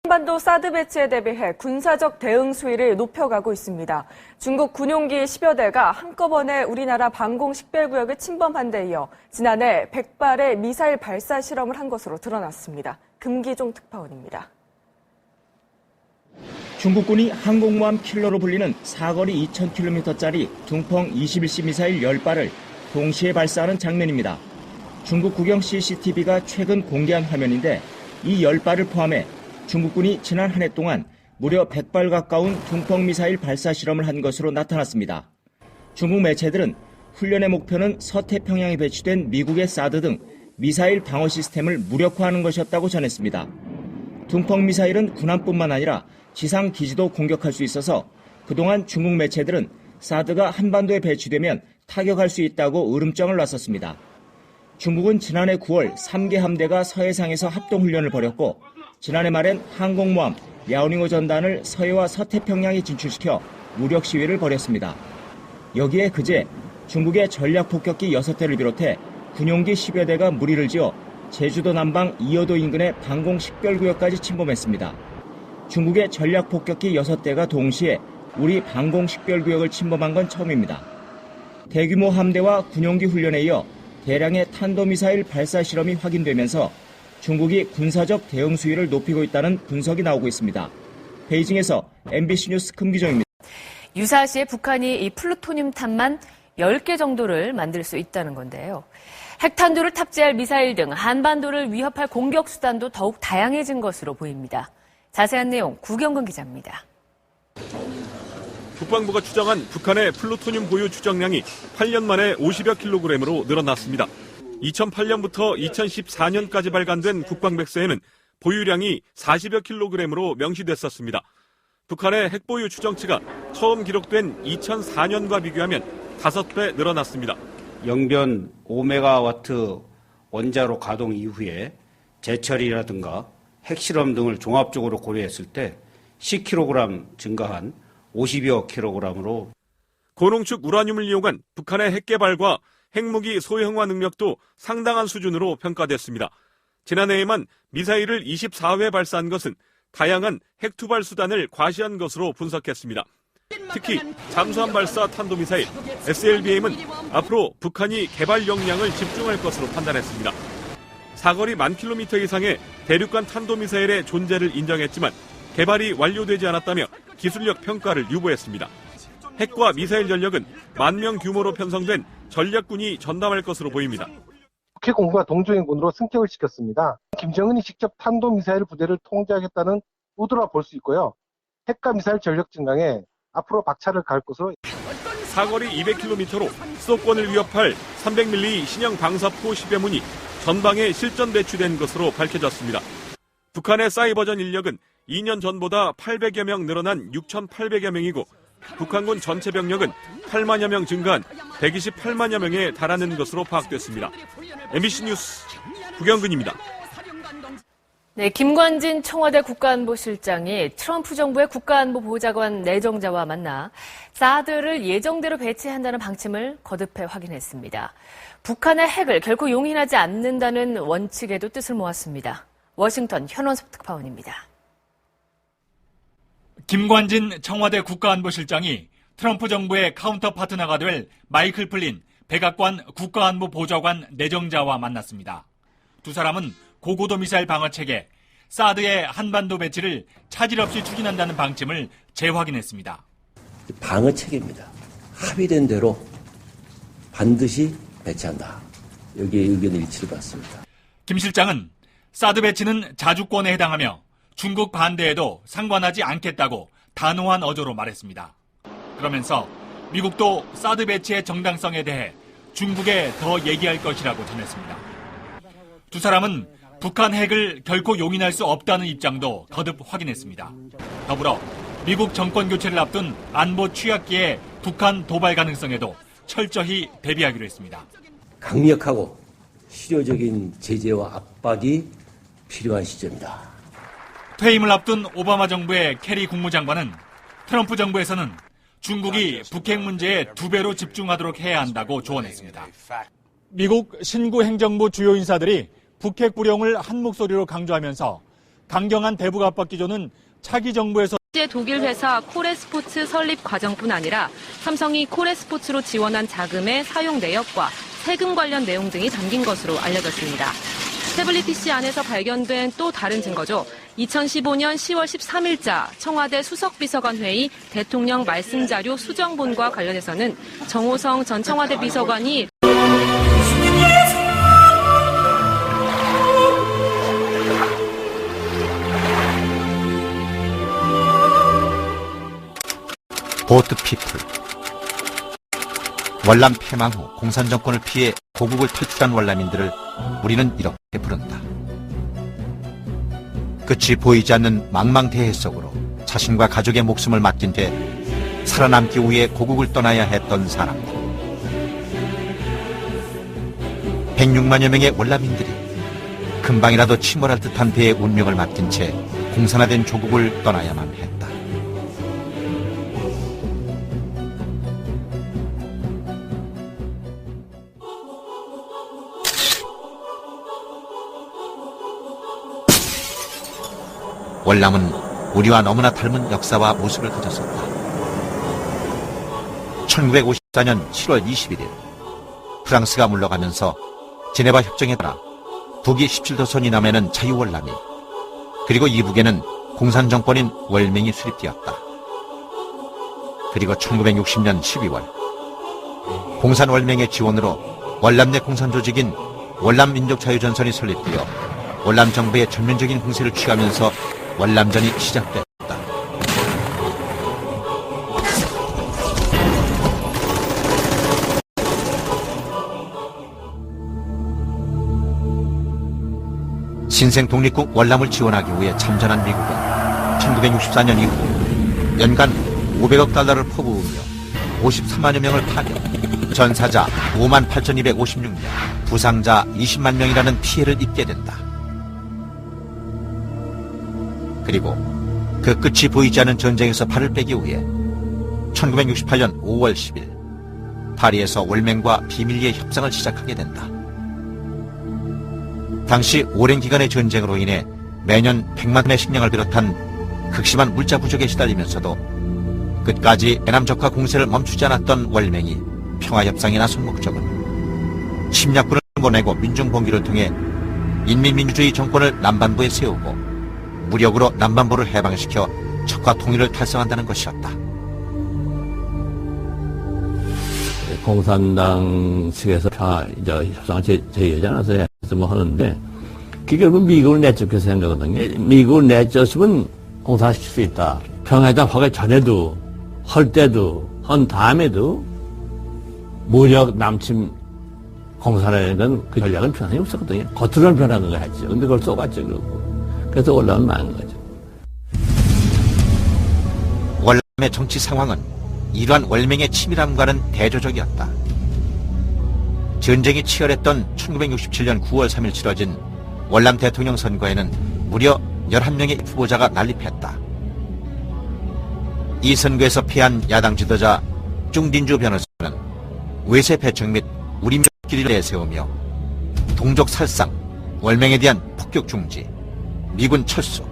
한반도 사드 배치에 대비해 군사적 대응 수위를 높여가고 있습니다. 중국 군용기 10여 대가 한꺼번에 우리나라 방공 식별구역을 침범한 데 이어 지난해 100발의 미사일 발사 실험을 한 것으로 드러났습니다. 금기종 특파원입니다. 중국군이 항공모함 킬러로 불리는 사거리 2000km짜리 둥펑 21C 미사일 10발을 동시에 발사하는 장면입니다. 중국 국영 CCTV가 최근 공개한 화면인데 이 10발을 포함해 중국군이 지난 한 해 동안 무려 100발 가까운 둥펑 미사일 발사 실험을 한 것으로 나타났습니다. 중국 매체들은 훈련의 목표는 서태평양에 배치된 미국의 사드 등 미사일 방어 시스템을 무력화하는 것이었다고 전했습니다. 둥펑 미사일은 군함뿐만 아니라 지상 기지도 공격할 수 있어서 그동안 중국 매체들은 사드가 한반도에 배치되면 타격할 수 있다고 으름장을 놨었습니다. 중국은 지난해 9월 3개 함대가 서해상에서 합동훈련을 벌였고 지난해 말엔 항공모함 야오닝호 전단을 서해와 서태평양에 진출시켜 무력 시위를 벌였습니다. 여기에 그제 중국의 전략폭격기 6대를 비롯해 군용기 10여 대가 무리를 지어 제주도 남방 이어도 인근의 방공 식별구역까지 침범했습니다. 중국의 전략폭격기 6대가 동시에 우리 방공 식별구역을 침범한 건 처음입니다. 대규모 함대와 군용기 훈련에 이어 대량의 탄도미사일 발사 실험이 확인되면서 중국이 군사적 대응 수위를 높이고 있다는 분석이 나오고 있습니다. 베이징에서 MBC 뉴스 금기정입니다. 유사시에 북한이 이 플루토늄 탄만 10개 정도를 만들 수 있다는 건데요. 핵탄두를 탑재할 미사일 등 한반도를 위협할 공격 수단도 더욱 다양해진 것으로 보입니다. 자세한 내용 구경근 기자입니다. 국방부가 추정한 북한의 플루토늄 보유 추정량이 8년 만에 50여 킬로그램으로 늘어났습니다. 2008년부터 2014년까지 발간된 국방백서에는 보유량이 40여 킬로그램으로 명시됐었습니다. 북한의 핵보유 추정치가 처음 기록된 2004년과 비교하면 5배 늘어났습니다. 영변 5메가와트 원자로 가동 이후에 재처리라든가 핵실험 등을 종합적으로 고려했을 때 10kg 증가한 50여 킬로그램으로 고농축 우라늄을 이용한 북한의 핵 개발과 핵무기 소형화 능력도 상당한 수준으로 평가됐습니다. 지난해에만 미사일을 24회 발사한 것은 다양한 핵 투발 수단을 과시한 것으로 분석했습니다. 특히 잠수함 발사 탄도미사일 SLBM은 앞으로 북한이 개발 역량을 집중할 것으로 판단했습니다. 사거리 10,000km 이상의 대륙간 탄도미사일의 존재를 인정했지만 개발이 완료되지 않았다며 기술력 평가를 유보했습니다. 핵과 미사일 전력은 10,000명 규모로 편성된 전략군이 전담할 것으로 보입니다. 북해공군과 동조인군으로 승격을 시켰습니다. 김정은이 직접 탄도미사일 부대를 통제하겠다는 의도라 볼 수 있고요. 핵과 미사일 전력 증강에 앞으로 박차를 가할 것으로. 사거리 200km로 수도권을 위협할 300mm 신형 방사포 10여 문이 전방에 실전 배치된 것으로 밝혀졌습니다. 북한의 사이버전 인력은 2년 전보다 800여 명 늘어난 6,800여 명이고 북한군 전체 병력은 8만여 명 증가한 128만여 명에 달하는 것으로 파악됐습니다. MBC 뉴스 구경근입니다. 네, 김관진 청와대 국가안보실장이 트럼프 정부의 국가안보보좌관 내정자와 만나 사드를 예정대로 배치한다는 방침을 거듭해 확인했습니다. 북한의 핵을 결코 용인하지 않는다는 원칙에도 뜻을 모았습니다. 워싱턴 현원섭 특파원입니다. 김관진 청와대 국가안보실장이 트럼프 정부의 카운터 파트너가 될 마이클 플린 백악관 국가안보보좌관 내정자와 만났습니다. 두 사람은 고고도 미사일 방어체계 사드의 한반도 배치를 차질 없이 추진한다는 방침을 재확인했습니다. 방어체계입니다. 합의된 대로 반드시 배치한다. 여기에 의견 일치를 봤습니다. 김 실장은 사드 배치는 자주권에 해당하며 중국 반대에도 상관하지 않겠다고 단호한 어조로 말했습니다. 그러면서 미국도 사드 배치의 정당성에 대해 중국에 더 얘기할 것이라고 전했습니다. 두 사람은 북한 핵을 결코 용인할 수 없다는 입장도 거듭 확인했습니다. 더불어 미국 정권 교체를 앞둔 안보 취약기의 북한 도발 가능성에도 철저히 대비하기로 했습니다. 강력하고 실효적인 제재와 압박이 필요한 시점이다. 퇴임을 앞둔 오바마 정부의 캐리 국무장관은 트럼프 정부에서는 중국이 북핵 문제에 2배로 집중하도록 해야 한다고 조언했습니다. 미국 신구 행정부 주요 인사들이 북핵 불용을 한 목소리로 강조하면서 강경한 대북 압박 기조는 차기 정부에서 독일 회사 코레스포츠 설립 과정뿐 아니라 삼성이 코레스포츠로 지원한 자금의 사용 내역과 세금 관련 내용 등이 담긴 것으로 알려졌습니다. 태블릿 PC 안에서 발견된 또 다른 증거죠. 2015년 10월 13일자 청와대 수석비서관 회의 대통령 말씀자료 수정본과 관련해서는 정호성 전 청와대 비서관이 보트피플. 월남 패망 후 공산정권을 피해 고국을 탈출한 월남인들을 우리는 이렇게 부른다. 끝이 보이지 않는 망망대해 속으로 자신과 가족의 목숨을 맡긴 채 살아남기 위해 고국을 떠나야 했던 사람들. 106만여 명의 월남인들이 금방이라도 침몰할 듯한 배의 운명을 맡긴 채 공산화된 조국을 떠나야만 했다. 월남은 우리와 너무나 닮은 역사와 모습을 가졌었다. 1954년 7월 21일 프랑스가 물러가면서 제네바 협정에 따라 북이 17도선 이남에는 자유월남이, 그리고 이북에는 공산정권인 월맹이 수립되었다. 그리고 1960년 12월 공산월맹의 지원으로 월남 내 공산조직인 월남민족자유전선이 설립되어 월남 정부의 전면적인 공세를 취하면서 월남전이 시작됐다. 신생 독립국 월남을 지원하기 위해 참전한 미국은 1964년 이후 연간 500억 달러를 퍼부으며 53만여 명을 파견, 전사자 58,256명, 부상자 20만 명이라는 피해를 입게 된다. 그리고 그 끝이 보이지 않는 전쟁에서 발을 빼기 위해 1968년 5월 10일 파리에서 월맹과 비밀리에 협상을 시작하게 된다. 당시 오랜 기간의 전쟁으로 인해 매년 100만 톤의 식량을 비롯한 극심한 물자 부족에 시달리면서도 끝까지 대남적화 공세를 멈추지 않았던 월맹이 평화협상에 나선 목적은 침략군을 보내고 민중봉기를 통해 인민민주주의 정권을 남반부에 세우고 무력으로 남반부를 해방시켜 적화 통일을 달성한다는 것이었다. 공산당 측에서 협상을 제의하지 않아서 뭐 하는데 그게 결국 미국을 내쫓게 생각하거든요. 미국을 내쫓으면 공산화시킬 수 있다. 평화회담 하기 전에도 할 때도 한 다음에도 무력 남침 공산화라는 그 전략은 변함이 없었거든요. 겉으로는 변하는 거 했죠. 근데 그걸 쏘갔죠. 그러고. 그래서 월남은 망한 거죠. 월남의 정치 상황은 이러한 월맹의 치밀함과는 대조적이었다. 전쟁이 치열했던 1967년 9월 3일 치러진 월남 대통령 선거에는 무려 11명의 후보자가 난립했다. 이 선거에서 패한 야당 지도자 중딘주 변호사는 외세 패착 및 우리민족끼리를 내세우며 동족 살상, 월맹에 대한 폭격 중지, 미군 철수,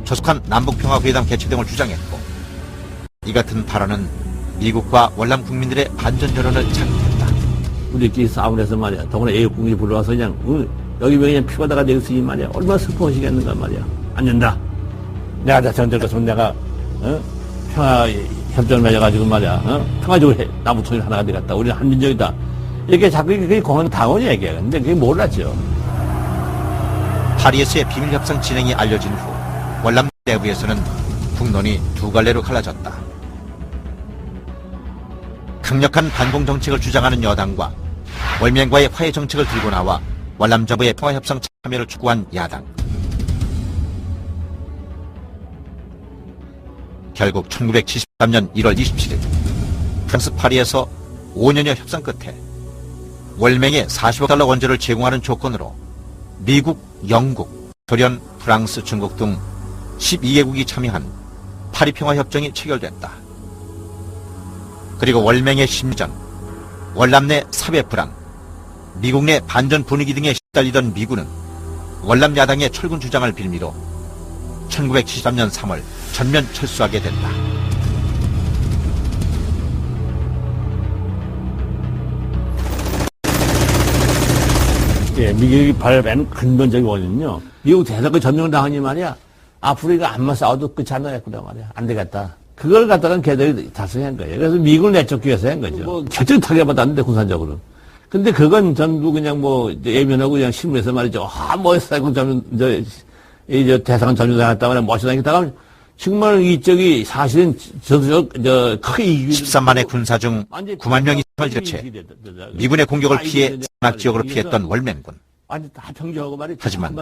조속한 남북평화회담 개최 등을 주장했고, 이 같은 발언은 미국과 월남 국민들의 반전 여론을 자극했다. 우리끼리 싸움을 해서 말이야. 더구나 애국군이 불러와서 그냥 여기 왜 그냥 피바다가 되겠으니 말이야. 얼마나 슬퍼하시겠는가 말이야. 안 된다. 내가 대통령 될 것이면 내가 평화협정을 맺어가지고 말이야. 평화적으로 남북통일 하나가 되겠다. 우리는 한민족이다. 이렇게 자꾸 그게 공헌 당원이 얘기해. 근데 그게 몰랐죠. 파리에서의 비밀협상 진행이 알려진 후 월남 내부에서는 국론이 두 갈래로 갈라졌다. 강력한 반공 정책을 주장하는 여당과 월맹과의 화해 정책을 들고 나와 월남 정부의 평화협상 참여를 촉구한 야당. 결국 1973년 1월 27일 프랑스 파리에서 5년여 협상 끝에 월맹에 40억 달러 원조를 제공하는 조건으로 미국, 영국, 소련, 프랑스, 중국 등 12개국이 참여한 파리평화협정이 체결됐다. 그리고 월맹의 심리전, 월남 내 사회 불안, 미국 내 반전 분위기 등에 시달리던 미군은 월남 야당의 철군 주장을 빌미로 1973년 3월 전면 철수하게 된다. 예, 미국이 발표한 근본적인 원인은요. 미국 대사가 점령을 당하니 말이야. 앞으로 이거 안만 싸워도 끝이 안 나겠구나 말이야. 안 되겠다. 그걸 갖다가 걔들이 달성한 거예요. 그래서 미국을 내쫓기 위해서 한 거죠. 뭐 결정타게 받았는데 군사적으로. 근데 그건 전부 그냥 뭐 예면하고 그냥 신문에서 말이죠. 뭐 사이공 점령 저 대사관 점령당했다거나 멋있다니까 정말 이쪽이 사실은 크게 이기고 13만의 군사 중 9만 명이 총을 지르채 미군의 공격을 피해 산악 지역으로 피했던 월맹군. 하지만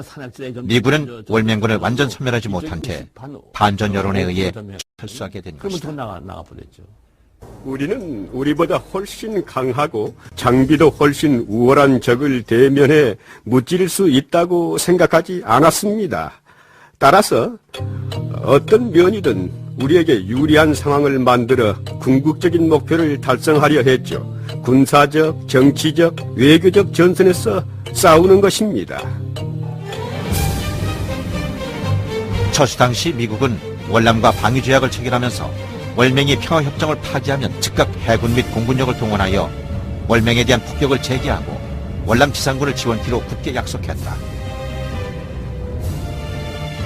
미군은 월맹군을 완전 섬멸하지 못한 채 반전 여론에 의해 철수하게 된 것이다. 나가버렸죠. 우리는 우리보다 훨씬 강하고 장비도 훨씬 우월한 적을 대면해 무찌를 수 있다고 생각하지 않았습니다. 따라서 어떤 면이든 우리에게 유리한 상황을 만들어 궁극적인 목표를 달성하려 했죠. 군사적, 정치적, 외교적 전선에서 싸우는 것입니다. 철수 당시 미국은 월남과 방위조약을 체결하면서 월맹이 평화협정을 파기하면 즉각 해군 및 공군력을 동원하여 월맹에 대한 폭격을 재개하고 월남 지상군을 지원키로 굳게 약속했다.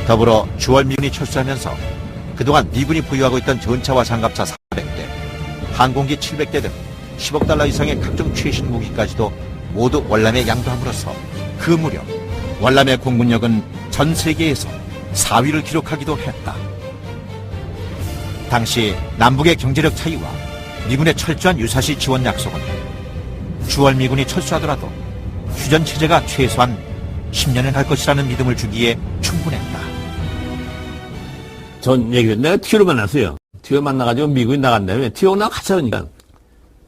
더불어 주월 미군이 철수하면서 그동안 미군이 보유하고 있던 전차와 장갑차 400대, 항공기 700대 등 10억 달러 이상의 각종 최신 무기까지도 모두 월남에 양도함으로써 그 무렵 월남의 공군력은 전 세계에서 4위를 기록하기도 했다. 당시 남북의 경제력 차이와 미군의 철저한 유사시 지원 약속은 주월 미군이 철수하더라도 휴전 체제가 최소한 10년은 갈 것이라는 믿음을 주기에 충분했다. 전 얘기를 내가 티오를 만났어요. 티오 만나가지고 미국이 나간 다음에 티오 나가 같이 하니까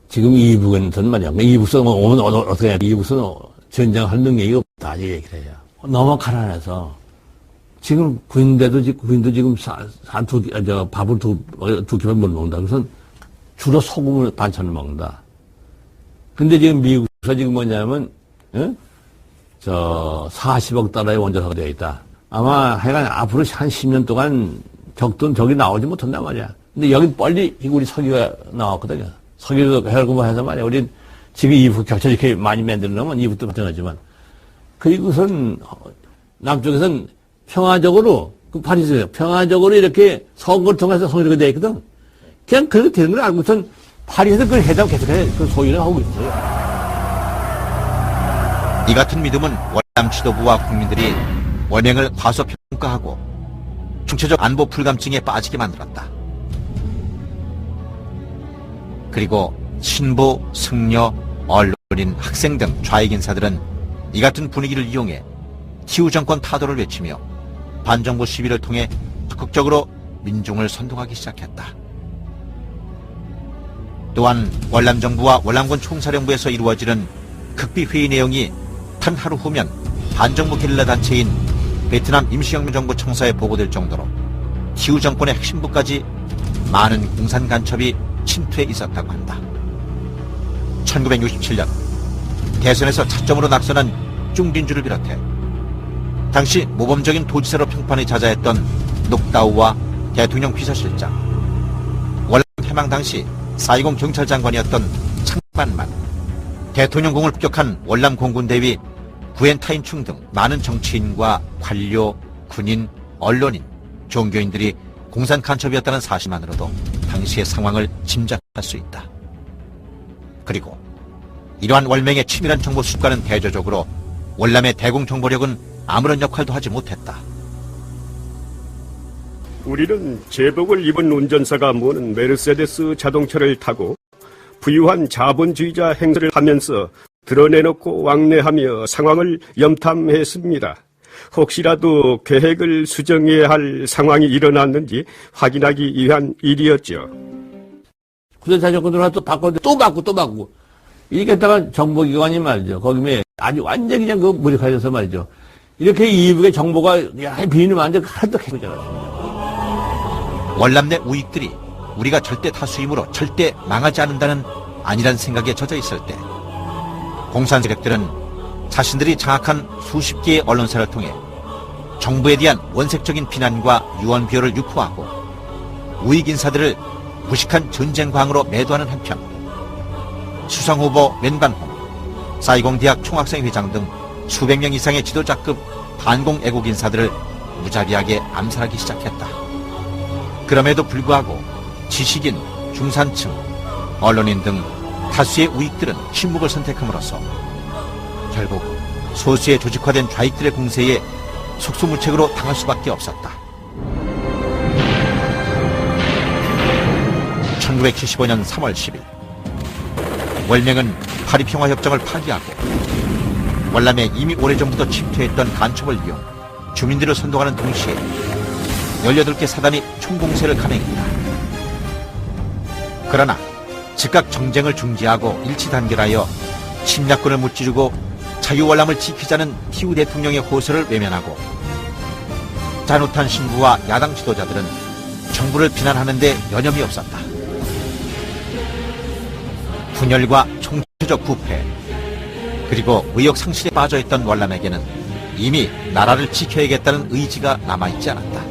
지금 이북에는 말이야. 이북선 오면 어떻게 해? 이북선 전쟁할 능력이 없다. 이 얘기를 해요. 너무 가난해서 지금 구인도 지금 밥을 두 끼만 못 먹는다. 그래서 주로 소금을 반찬을 먹는다. 근데 지금 미국에서 지금 뭐냐면, 40억 달러의 원자로가 되어 있다. 아마 하여간 앞으로 한 10년 동안 적이 나오지 못한단 말이야. 근데 여긴 빨리 우리 석유가 나왔거든요. 석유도 해서 말이야. 우린 지금 이북 격차 이렇게 많이 만들려면 이북도 마찬가지지만. 그리고선 남쪽에선 평화적으로, 파리스에서 평화적으로 이렇게 선거를 통해서 성립이 되어 있거든. 그냥 그렇게 되는 걸 알고선 파리에서 그걸 해당 계속해 그 소유를 하고 있어요. 이 같은 믿음은 월남 지도부와 국민들이 월맹을 과소평가하고 총체적 안보 불감증에 빠지게 만들었다. 그리고 신부, 승려, 언론인, 학생 등 좌익 인사들은 이 같은 분위기를 이용해 티우 정권 타도를 외치며 반정부 시위를 통해 적극적으로 민중을 선동하기 시작했다. 또한 월남 정부와 월남군 총사령부에서 이루어지는 극비 회의 내용이 단 하루 후면 반정부 게릴라 단체인 베트남 임시혁명정부 청사에 보고될 정도로 티우 정권의 핵심부까지 많은 공산 간첩이 침투해 있었다고 한다. 1967년 대선에서 차점으로 낙선한 쭝딘주를 비롯해 당시 모범적인 도지사로 평판이 자자했던 녹다우와 대통령 비서실장, 월남 해방 당시 4.20 경찰장관이었던 창반만, 대통령궁을 폭격한 월남 공군대위 구엔타인충 등 많은 정치인과 관료, 군인, 언론인, 종교인들이 공산 간첩이었다는 사실만으로도 당시의 상황을 짐작할 수 있다. 그리고 이러한 월맹의 치밀한 정보 수집과는 대조적으로 월남의 대공정보력은 아무런 역할도 하지 못했다. 우리는 제복을 입은 운전사가 모는 메르세데스 자동차를 타고 부유한 자본주의자 행세를 하면서 드러내놓고 왕래하며 상황을 염탐했습니다. 혹시라도 계획을 수정해야 할 상황이 일어났는지 확인하기 위한 일이었죠. 구전차 정권으로 또 바꿨는데 또 바꾸고 이렇게 했다가 정보기관이 말이죠. 거기에 아주 완전히 그냥 그 무력화돼서 말이죠. 이렇게 이북의 정보가 비인을 완전 하나도 해보잖아. 월남 내 우익들이 우리가 절대 다수이므로 절대 망하지 않는다는 아니란 생각에 젖어 있을 때 공산 세력들은 자신들이 장악한 수십 개의 언론사를 통해 정부에 대한 원색적인 비난과 유언비어를 유포하고 우익 인사들을 무식한 전쟁광으로 매도하는 한편 수상후보 웬반홍, 사이공 대학 총학생 회장 등 수백 명 이상의 지도자급 반공 애국 인사들을 무자비하게 암살하기 시작했다. 그럼에도 불구하고 지식인, 중산층, 언론인 등 다수의 우익들은 침묵을 선택함으로써 결국 소수의 조직화된 좌익들의 공세에 속수무책으로 당할 수밖에 없었다. 1975년 3월 10일 월명은 파리평화협정을 파기하고 월남에 이미 오래전부터 침투했던 간첩을 이용 주민들을 선동하는 동시에 18개 사단이 총공세를 감행했다. 그러나 즉각 정쟁을 중지하고 일치단결하여 침략군을 무찌르고 자유월남을 지키자는 티우 대통령의 호소를 외면하고 짜누탄 신부와 야당 지도자들은 정부를 비난하는 데 여념이 없었다. 분열과 총체적 부패 그리고 의욕 상실에 빠져있던 월남에게는 이미 나라를 지켜야겠다는 의지가 남아있지 않았다.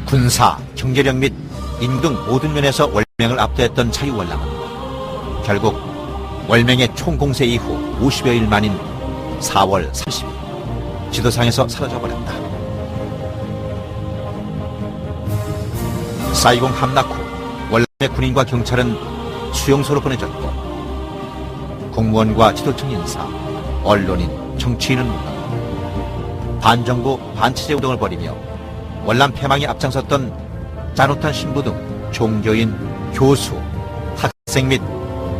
군사, 경제력 및 인구 등 모든 면에서 월명을 압도했던 자유월남은 결국 월명의 총공세 이후 50여일 만인 4월 30일 지도상에서 사라져버렸다. 사이공 함락 후 월남의 군인과 경찰은 수용소로 보내졌고 공무원과 지도층 인사, 언론인, 정치인은 물론 반정부, 반체제 운동을 벌이며 월남 폐망에 앞장섰던 짜누탄 신부 등 종교인, 교수, 학생 및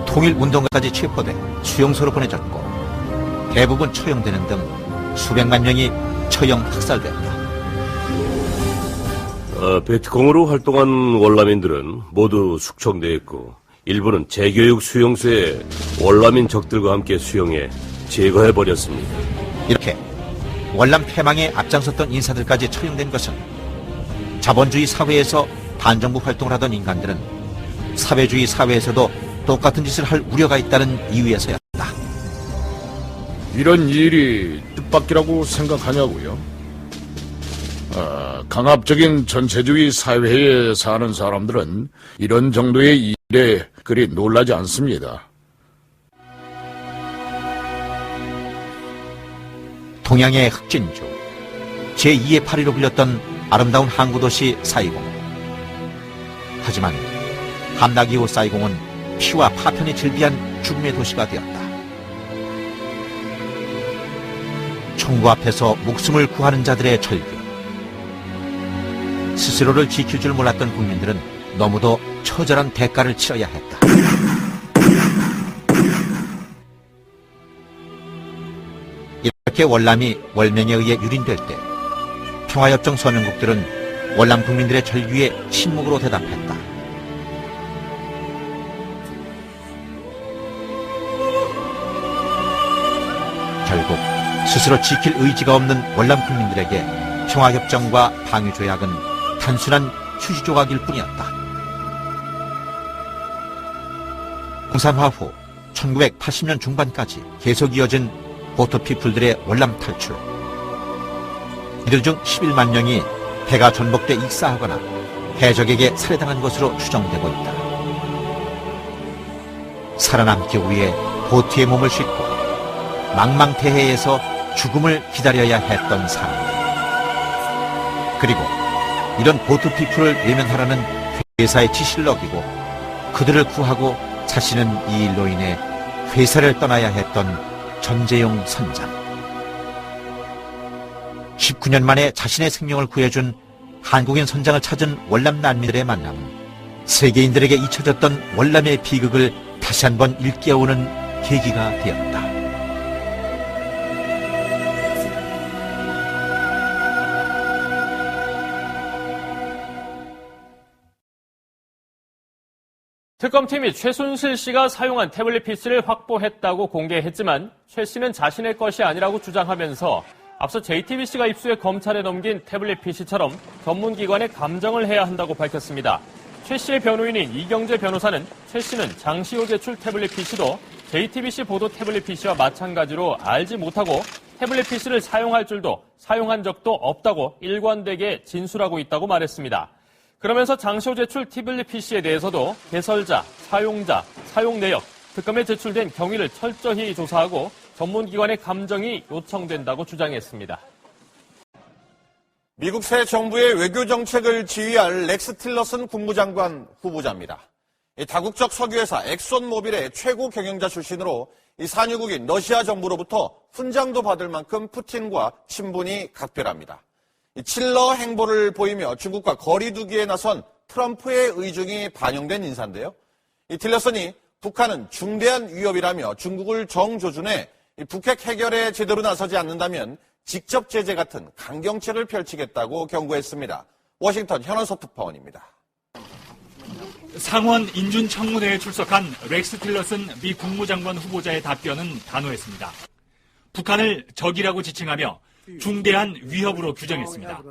통일운동가까지 체포돼 수용소로 보내졌고 대부분 처형되는 등 수백만 명이 처형 학살됐다. 베트콩으로 활동한 월남인들은 모두 숙청되었고 일부는 재교육 수용소에 월남인 적들과 함께 수용해 제거해버렸습니다. 이렇게 월남 폐망에 앞장섰던 인사들까지 처형된 것은 자본주의 사회에서 반정부 활동을 하던 인간들은 사회주의 사회에서도 똑같은 짓을 할 우려가 있다는 이유에서였다. 이런 일이 뜻밖이라고 생각하냐고요? 강압적인 전체주의 사회에 사는 사람들은 이런 정도의 일에 그리 놀라지 않습니다. 동양의 흑진주, 제2의 파리로 불렸던 아름다운 항구도시 사이공. 하지만 함락 이후 사이공은 피와 파편이 즐비한 죽음의 도시가 되었다. 총구 앞에서 목숨을 구하는 자들의 절규. 스스로를 지킬 줄 몰랐던 국민들은 너무도 처절한 대가를 치러야 했다. 이렇게 월남이 월명에 의해 유린될 때 평화협정 서명국들은 월남 국민들의 절규에 침묵으로 대답했다. 결국 스스로 지킬 의지가 없는 월남 국민들에게 평화협정과 방위조약은 단순한 휴지 조각일 뿐이었다. 공산화 후 1980년 중반까지 계속 이어진 보트피플들의 월남 탈출. 이들 중 11만 명이 배가 전복돼 익사하거나 해적에게 살해당한 것으로 추정되고 있다. 살아남기 위해 보트에 몸을 싣고 망망대해에서 죽음을 기다려야 했던 사람들. 그리고 이런 보트피플을 외면하라는 회사의 지시를 어기고 그들을 구하고 자신은 이 일로 인해 회사를 떠나야 했던 전재용 선장. 19년 만에 자신의 생명을 구해준 한국인 선장을 찾은 월남 난민들의 만남은 세계인들에게 잊혀졌던 월남의 비극을 다시 한번 일깨우는 계기가 되었다. 특검팀이 최순실 씨가 사용한 태블릿 PC를 확보했다고 공개했지만 최 씨는 자신의 것이 아니라고 주장하면서 앞서 JTBC가 입수해 검찰에 넘긴 태블릿 PC처럼 전문기관에 감정을 해야 한다고 밝혔습니다. 최 씨의 변호인인 이경재 변호사는 최 씨는 장시호 제출 태블릿 PC도 JTBC 보도 태블릿 PC와 마찬가지로 알지 못하고 태블릿 PC를 사용할 줄도 사용한 적도 없다고 일관되게 진술하고 있다고 말했습니다. 그러면서 장시호 제출 태블릿 PC에 대해서도 개설자, 사용자, 사용 내역, 특검에 제출된 경위를 철저히 조사하고 전문기관의 감정이 요청된다고 주장했습니다. 미국 새 정부의 외교 정책을 지휘할 렉스 틸러슨 국무장관 후보자입니다. 다국적 석유회사 엑손모빌의 최고 경영자 출신으로 이 산유국인 러시아 정부로부터 훈장도 받을 만큼 푸틴과 친분이 각별합니다. 칠러 행보를 보이며 중국과 거리 두기에 나선 트럼프의 의중이 반영된 인사인데요. 이 틸러슨이 북한은 중대한 위협이라며 중국을 정조준해 북핵 해결에 제대로 나서지 않는다면 직접 제재 같은 강경책을 펼치겠다고 경고했습니다. 워싱턴 현원섭 특파원입니다. 상원 인준청문회에 출석한 렉스 틸러슨 미 국무장관 후보자의 답변은 단호했습니다. 북한을 적이라고 지칭하며 중대한 위협으로 규정했습니다.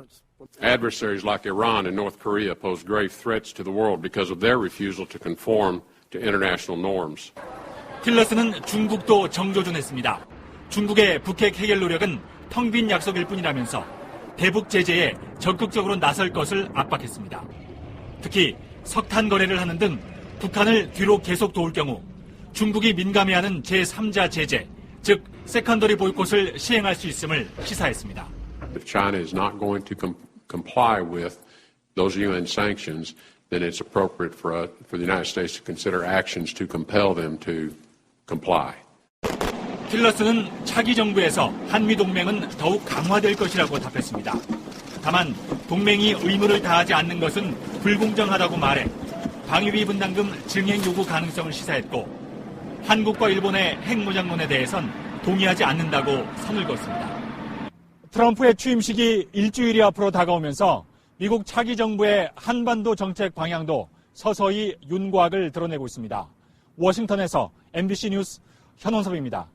Adversaries like Iran and North Korea pose grave threats to the world because of their refusal to conform to international norms. 틸러슨은 중국도 정조준했습니다. 중국의 북핵 해결 노력은 텅 빈 약속일 뿐이라면서 대북 제재에 적극적으로 나설 것을 압박했습니다. 특히 석탄 거래를 하는 등 북한을 뒤로 계속 도울 경우 중국이 민감해하는 제3자 제재, 즉 세컨더리 보이콧을 시행할 수 있음을 시사했습니다. If China is not going to comply with those UN sanctions, then it's appropriate for the United States to consider actions to compel them to comply. 틸러슨은 차기 정부에서 한미 동맹은 더욱 강화될 것이라고 답했습니다. 다만 동맹이 의무를 다하지 않는 것은 불공정하다고 말해 방위비 분담금 증액 요구 가능성을 시사했고 한국과 일본의 핵무장론에 대해선 동의하지 않는다고 선을 그었습니다. 트럼프의 취임식이 일주일이 앞으로 다가오면서 미국 차기 정부의 한반도 정책 방향도 서서히 윤곽을 드러내고 있습니다. 워싱턴에서 MBC 뉴스 현원섭입니다.